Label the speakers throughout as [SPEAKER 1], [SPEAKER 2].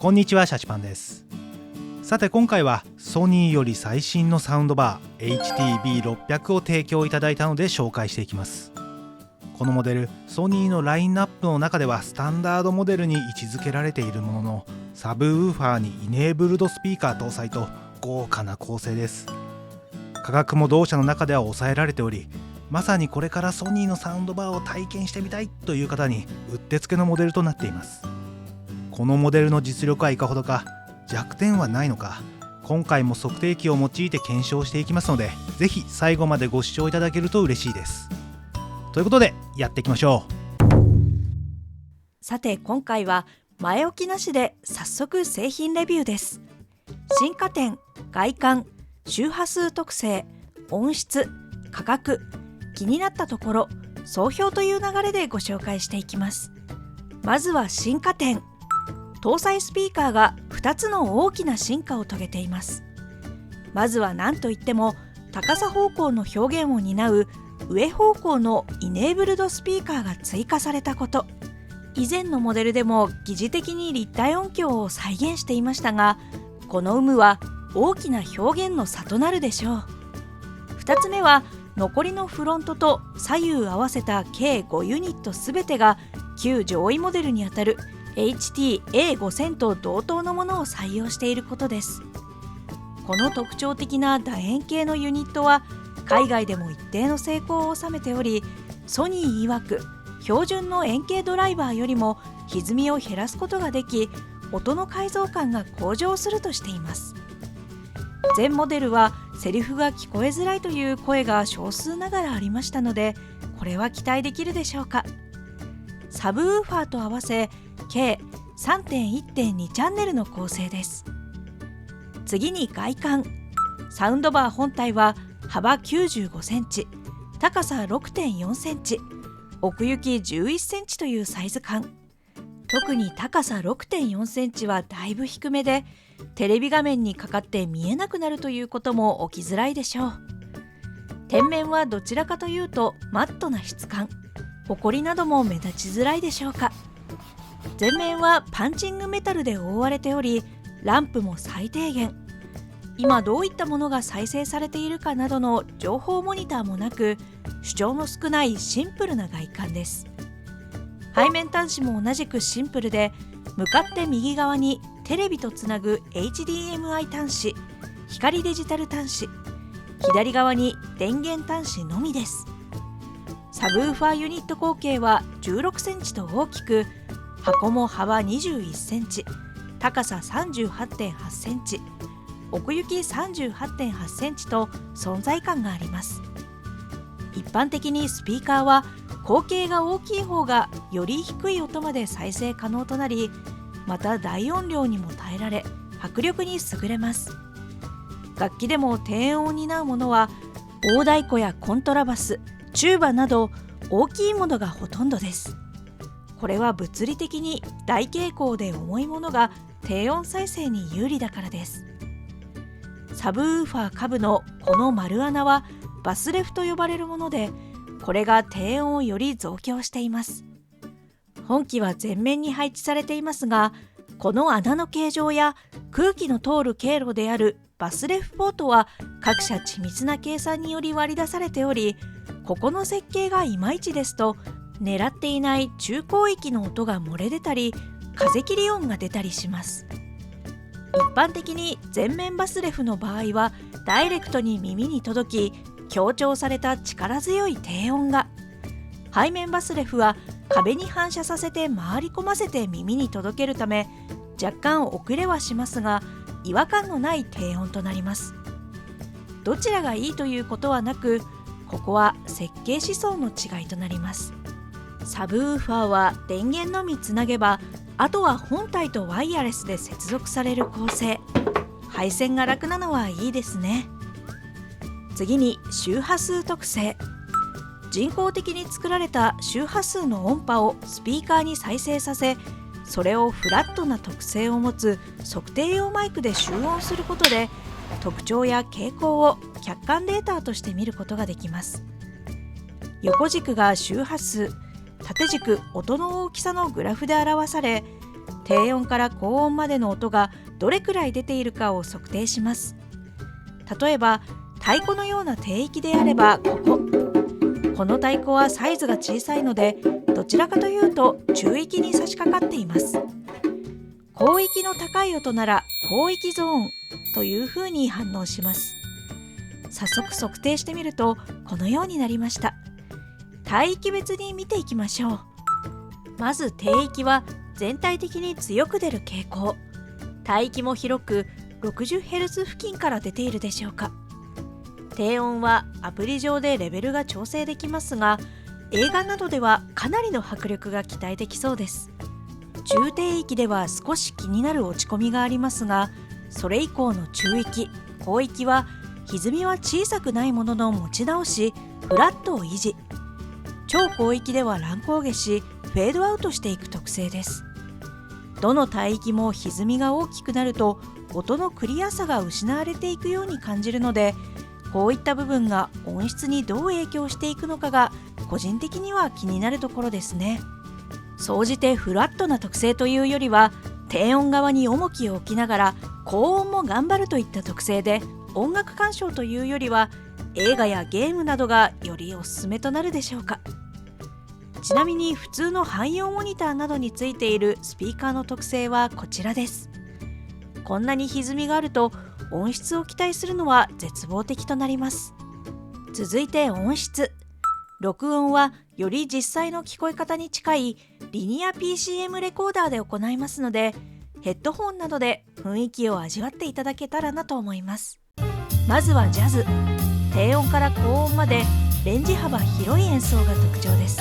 [SPEAKER 1] こんにちは、シャチパンです。さて今回はソニーより最新のサウンドバー HTB600 を提供いただいたので紹介していきます。このモデル、ソニーのラインナップの中ではスタンダードモデルに位置づけられているものの、サブウーファーにイネーブルドスピーカー搭載と豪華な構成です。価格も同社の中では抑えられており、まさにこれからソニーのサウンドバーを体験してみたいという方にうってつけのモデルとなっています。このモデルの実力はいかほどか、弱点はないのか、今回も測定器を用いて検証していきますので、ぜひ最後までご視聴いただけると嬉しいです。ということでやっていきましょう。
[SPEAKER 2] さて今回は前置きなしで早速製品レビューです。新家電、外観、周波数特性、音質、価格、気になったところ、総評という流れでご紹介していきます。まずは新家電。搭載スピーカーが2つの大きな進化を遂げています。まずは何といっても高さ方向の表現を担う上方向のイネーブルドスピーカーが追加されたこと。以前のモデルでも疑似的に立体音響を再現していましたが、この有無は大きな表現の差となるでしょう。2つ目は残りのフロントと左右合わせた計5ユニットすべてが旧上位モデルにあたる HT-A5000 と同等のものを採用していることです。この特徴的な楕円形のユニットは海外でも一定の成功を収めており、ソニー曰く標準の円形ドライバーよりも歪みを減らすことができ、音の解像感が向上するとしています。前モデルはセリフが聞こえづらいという声が少数ながらありましたので、これは期待できるでしょうか。サブウーファーと合わせ計 3.1.2 チャンネルの構成です。次に外観。サウンドバー本体は幅95センチ、高さ 6.4 センチ、奥行き11センチというサイズ感。特に高さ 6.4 センチはだいぶ低めで、テレビ画面にかかって見えなくなるということも起きづらいでしょう。天面はどちらかというとマットな質感、ホコリなども目立ちづらいでしょうか。前面はパンチングメタルで覆われており、ランプも最低限。今どういったものが再生されているかなどの情報モニターもなく、主張の少ないシンプルな外観です。背面端子も同じくシンプルで、向かって右側にテレビとつなぐ HDMI 端子、光デジタル端子、左側に電源端子のみです。サブウーファーユニット口径は16センチと大きく、箱も幅21センチ、高さ 38.8 センチ、奥行き 38.8 センチと存在感があります。一般的にスピーカーは口径が大きい方がより低い音まで再生可能となり、また大音量にも耐えられ、迫力に優れます。楽器でも低音を担うものは大太鼓やコントラバス、チューバなど大きいものがほとんどです。これは物理的に大傾向で重いものが低音再生に有利だからです。サブウーファー下部のこの丸穴はバスレフと呼ばれるもので、これが低音をより増強しています。本機は前面に配置されていますが、この穴の形状や空気の通る経路であるバスレフポートは各社緻密な計算により割り出されており、ここの設計がいまいちですと、狙っていない中広域の音が漏れ出たり、風切り音が出たりします。一般的に前面バスレフの場合はダイレクトに耳に届き、強調された力強い低音が、背面バスレフは壁に反射させて回り込ませて耳に届けるため、若干遅れはしますが違和感のない低音となります。どちらがいいということはなく、ここは設計思想の違いとなります。サブウーファーは電源のみつなげば、あとは本体とワイヤレスで接続される構成。配線が楽なのはいいですね。次に周波数特性。人工的に作られた周波数の音波をスピーカーに再生させ、それをフラットな特性を持つ測定用マイクで集音することで、特徴や傾向を客観データとして見ることができます。横軸が周波数、縦軸音の大きさのグラフで表され、低音から高音までの音がどれくらい出ているかを測定します。例えば太鼓のような低域であればこの太鼓はサイズが小さいのでどちらかというと中域に差し掛かっています。高域の高い音なら高域ゾーンというふうに反応します。早速測定してみるとこのようになりました。帯域別に見ていきましょう。まず低域は全体的に強く出る傾向。帯域も広く 60Hz 付近から出ているでしょうか。低音はアプリ上でレベルが調整できますが、映画などではかなりの迫力が期待できそうです。中低域では少し気になる落ち込みがありますが、それ以降の中域、高域は歪みは小さくないものの持ち直し、フラットを維持。超高域では乱高下し、フェードアウトしていく特性です。どの帯域も歪みが大きくなると音のクリアさが失われていくように感じるので、こういった部分が音質にどう影響していくのかが個人的には気になるところですね。総じてフラットな特性というよりは、低音側に重きを置きながら高音も頑張るといった特性で、音楽鑑賞というよりは映画やゲームなどがよりおすすめとなるでしょうか。ちなみに普通の汎用モニターなどについているスピーカーの特性はこちらです。こんなに歪みがあると音質を期待するのは絶望的となります。続いて音質。録音はより実際の聞こえ方に近いリニア PCM レコーダーで行いますので、ヘッドホンなどで雰囲気を味わっていただけたらなと思います。まずはジャズ。低音から高音までレンジ幅広い演奏が特徴です。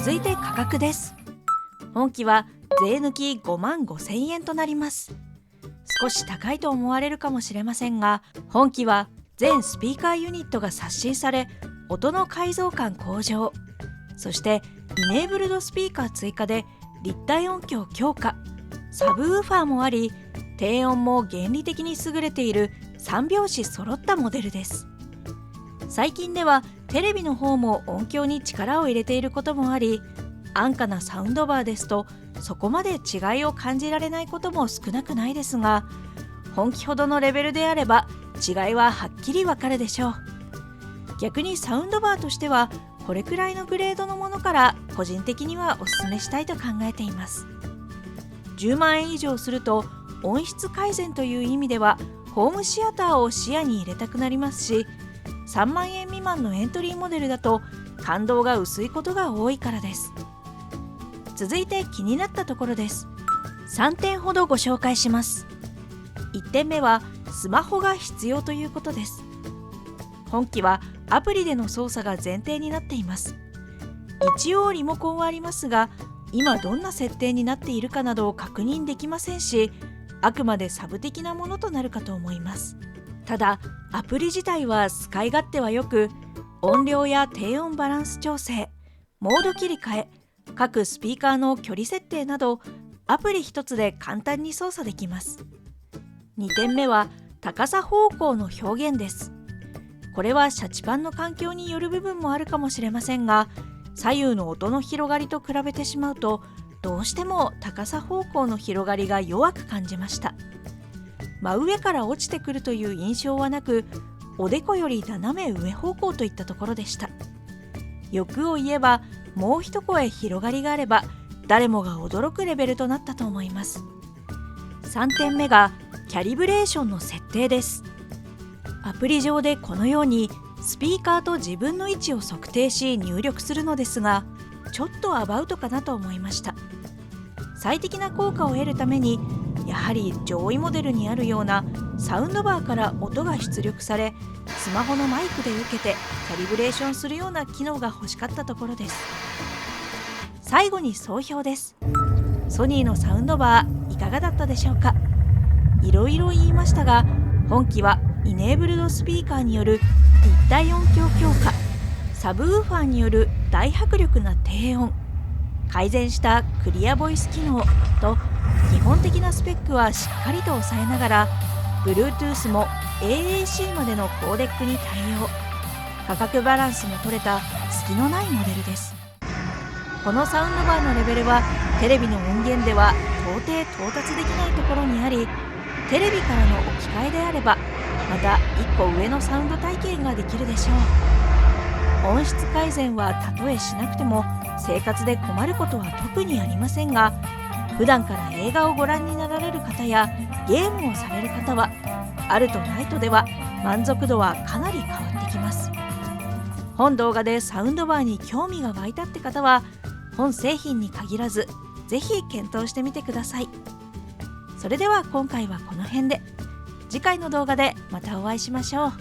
[SPEAKER 2] 続いて価格です。本機は税抜き55,000円となります。少し高いと思われるかもしれませんが、本機は全スピーカーユニットが刷新され、音の解像感向上、そしてイネーブルドスピーカー追加で立体音響強化、サブウーファーもあり、低音も原理的に優れている3拍子揃ったモデルです。最近ではテレビの方も音響に力を入れていることもあり、安価なサウンドバーですとそこまで違いを感じられないことも少なくないですが、本気ほどのレベルであれば違いははっきりわかるでしょう。逆にサウンドバーとしてはこれくらいのグレードのものから個人的にはおすすめしたいと考えています。10万円以上すると音質改善という意味ではホームシアターを視野に入れたくなりますし、3万円未満のエントリーモデルだと感動が薄いことが多いからです。続いて気になったところです。3点ほどご紹介します。1点目はスマホが必要ということです。本機はアプリでの操作が前提になっています。一応リモコンはありますが、今どんな設定になっているかなどを確認できませんし、あくまでサブ的なものとなるかと思います。ただアプリ自体は使い勝手はよく、音量や低音バランス調整、モード切り替え、各スピーカーの距離設定などアプリ一つで簡単に操作できます。2点目は高さ方向の表現です。これはシャチパンの環境による部分もあるかもしれませんが、左右の音の広がりと比べてしまうとどうしても高さ方向の広がりが弱く感じました。真上から落ちてくるという印象はなく、おでこより斜め上方向といったところでした。欲を言えばもう一声広がりがあれば誰もが驚くレベルとなったと思います。3点目がキャリブレーションの設定です。アプリ上でこのようにスピーカーと自分の位置を測定し入力するのですが、ちょっとアバウトかなと思いました。最適な効果を得るためにやはり上位モデルにあるようなサウンドバーから音が出力され、スマホのマイクで受けてキャリブレーションするような機能が欲しかったところです。最後に総評です。ソニーのサウンドバーいかがだったでしょうか。いろいろ言いましたが、本機はイネーブルドスピーカーによる立体音響強化、サブウーファーによる大迫力な低音、改善したクリアボイス機能と基本的なスペックはしっかりと抑えながら Bluetooth も AAC までのコーデックに対応、価格バランスも取れた隙のないモデルです。このサウンドバーのレベルはテレビの音源では到底到達できないところにあり、テレビからの置き換えであればまた1個上のサウンド体験ができるでしょう。音質改善はたとえしなくても生活で困ることは特にありませんが、普段から映画をご覧になられる方やゲームをされる方はあるとないとでは満足度はかなり変わってきます。本動画でサウンドバーに興味が湧いたって方は本製品に限らずぜひ検討してみてください。それでは今回はこの辺で、次回の動画でまたお会いしましょう。